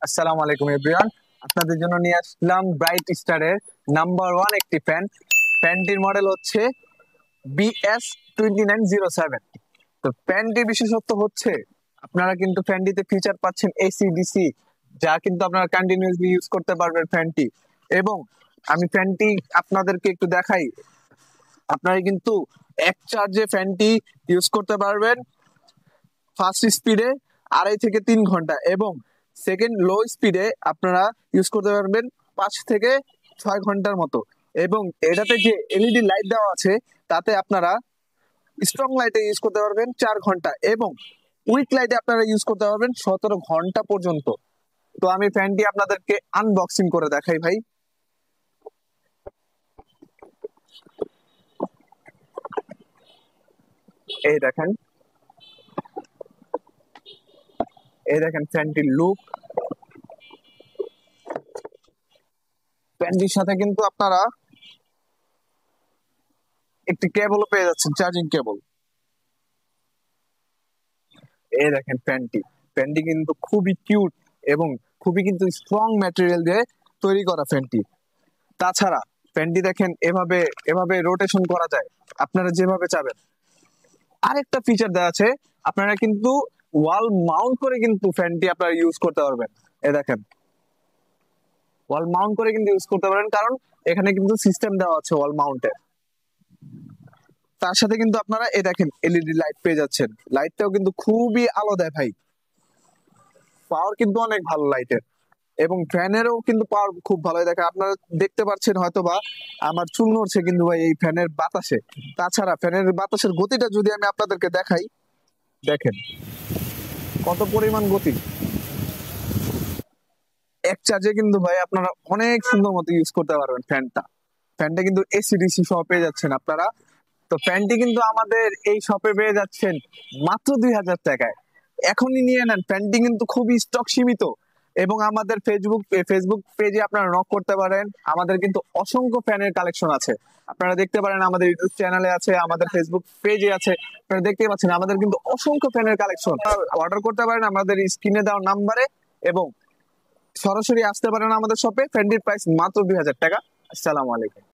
আসসালামু আলাইকুম এভরিওয়ান। আপনাদের জন্য নিয়ে আসলাম ব্রাইট স্টারের নাম্বার ওয়ান একটি ফ্যান। ফ্যানটির মডেল হচ্ছে BS2907। তো ফ্যানটির বিশেষত্ব হচ্ছে আপনারা কিন্তু ফ্যানটিতে ফিচার পাচ্ছেন এসি ডিসি, যা কিন্তু আপনারা কন্টিনিউয়াসলি ইউজ করতে পারবেন ফ্যানটি। এবং আমি ফ্যানটি আপনাদেরকে একটু দেখাই। আপনারা কিন্তু এক চার্জে ফ্যানটি ইউজ করতে পারবেন ফার্স্ট স্পিডে 2.5 থেকে 3 ঘন্টা, এবং সেকেন্ড লো স্পিডে আপনারা ইউজ করতে পারবেন 5 থেকে 6 ঘন্টার মতো। এবং এটাতে যে এলইডি লাইট দেওয়া আছে তাতে আপনারা স্ট্রং লাইটে ইউজ করতে পারবেন 4 ঘন্টা, এবং উইক লাইটে আপনারা ইউজ করতে পারবেন 17 ঘন্টা পর্যন্ত। তো আমি ফ্যানটি আপনাদেরকে আনবক্সিং করে দেখাই ভাই। এই দেখেন, এই দেখেন ফ্যানটির লুক। ফ্যানটির সাথে কিন্তু আপনারা একটি কেবলও পেয়ে যাচ্ছেন, চার্জিং কেবল। এই দেখেন ফ্যানটি, ফ্যানটি কিন্তু খুবই কিউট এবং খুবই কিন্তু স্ট্রং ম্যাটেরিয়াল দিয়ে তৈরি করা ফ্যানটি। তাছাড়া ফ্যানটি দেখেন এভাবে এভাবে রোটেশন করা যায় আপনারা যেভাবে চাবেন। আরেকটা ফিচার দেওয়া আছে, আপনারা কিন্তু ওয়াল মাউন্ট করে কিন্তু ফ্যানটি আপনারা ইউজ করতে পারবেন। এ দেখেন, ওয়াল মাউন্ট করে কিন্তু ইউজ করতে পারেন, কারণ এখানে কিন্তু সিস্টেম দেওয়া আছে ওয়াল মাউন্টের। তার সাথে কিন্তু আপনারা এ দেখেন এলইডি লাইট পেয়ে যাচ্ছেন। লাইটটাও কিন্তু খুবই আলো দেয় ভাই, পাওয়ার কিন্তু অনেক ভালো লাইটের। এবং ফ্যানেরও কিন্তু পাওয়ার খুব ভালো দেখে, আপনারা দেখতে পাচ্ছেন হয়তোবা আমার চুল নড়ছে কিন্তু ভাই এই ফ্যানের বাতাসে। তাছাড়া ফ্যানের বাতাসের গতিটা যদি আমি আপনাদেরকে দেখাই, দেখেন কত পরিমাণ গতি। এক চার্জে কিন্তু ভাই আপনারা অনেক সুন্দর মতো ইউজ করতে পারবেন ফ্যানটা। ফ্যানটা কিন্তু এসি ডিসি সহ পেয়ে যাচ্ছেন আপনারা। তো ফ্যানটি কিন্তু আমাদের এই শপে পেয়ে যাচ্ছেন মাত্র 2,000 টাকায়। এখনই নিয়ে নেন, ফ্যানটি কিন্তু খুবই স্টক সীমিত। এবং আমাদের ফেসবুক পেজে আপনারা নক করতে পারেন, আমাদের কিন্তু অসংখ্য ফ্যানের কালেকশন আছে। আপনারা দেখতে পারেন আমাদের ইউটিউব চ্যানেলে আছে, আমাদের ফেসবুক পেজে আছে। আপনারা দেখতে পাচ্ছেন আমাদের কিন্তু অসংখ্য ফ্যানের কালেকশন। অর্ডার করতে পারেন আমাদের স্ক্রিনে দেওয়া নাম্বারে, এবং সরাসরি আসতে পারেন আমাদের শপে। ফ্যানটির প্রাইস মাত্র 2,000 টাকা। আসসালামু আলাইকুম।